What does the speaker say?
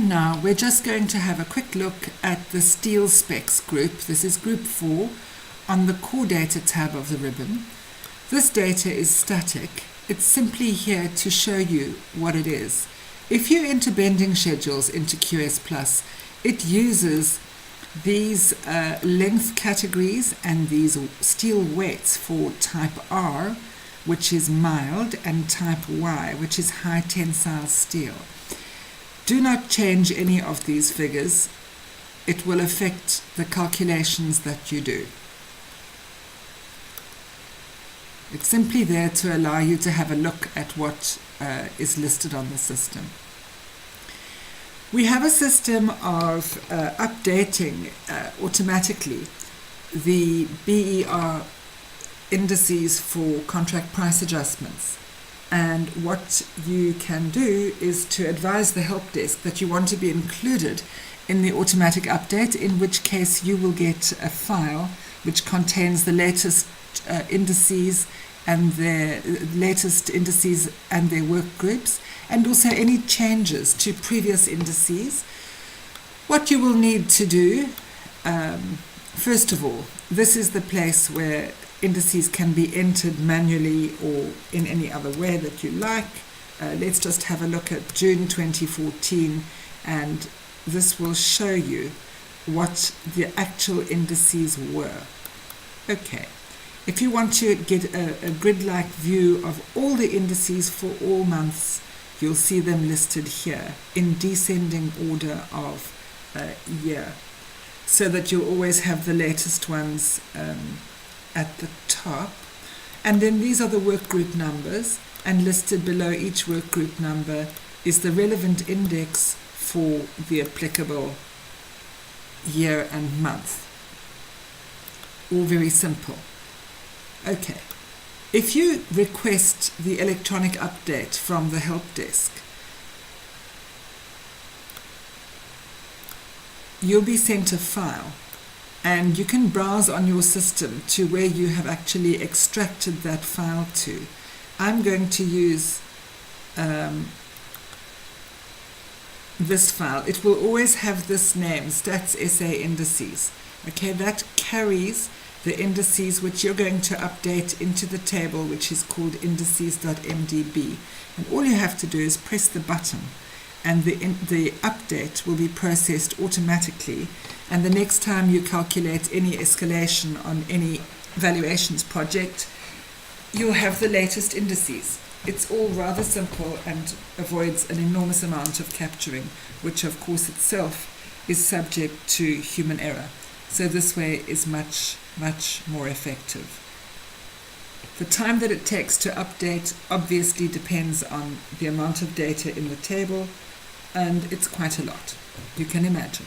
And now we're just going to have a quick look at the steel specs group. This is group 4 on the core data tab of the ribbon. This data is static. It's simply here to show you what it is. If you enter bending schedules into QSPlus, it uses these length categories and these steel weights for type R, which is mild, and type Y, which is high tensile steel. Do not change any of these figures. It will affect the calculations that you do. It's simply there to allow you to have a look at what is listed on the system. We have a system of updating automatically the BER indices for contract price adjustments. And what you can do is to advise the help desk that you want to be included in the automatic update, in which case you will get a file which contains the latest indices and their work groups, and also any changes to previous indices. What you will need to do, first of all, this is the place where indices can be entered manually or in any other way that you like. Let's just have a look at June 2014, and this will show you what the actual indices were. Okay, if you want to get a grid-like view of all the indices for all months, you'll see them listed here in descending order of year, so that you'll always have the latest ones at the top. And then these are the work group numbers, and listed below each work group number is the relevant index for the applicable year and month. All very simple. Okay, if you request the electronic update from the help desk, you'll be sent a file, and you can browse on your system to where you have actually extracted that file to. I'm going to use this file. It will always have this name, Stats SA Indices. Okay, that carries the indices which you're going to update into the table, which is called indices.mdb. And all you have to do is press the button, and the update will be processed automatically. And the next time you calculate any escalation on any valuations project, you'll have the latest indices. It's all rather simple and avoids an enormous amount of capturing, which of course itself is subject to human error. So this way is much, much more effective. The time that it takes to update obviously depends on the amount of data in the table, and it's quite a lot, you can imagine.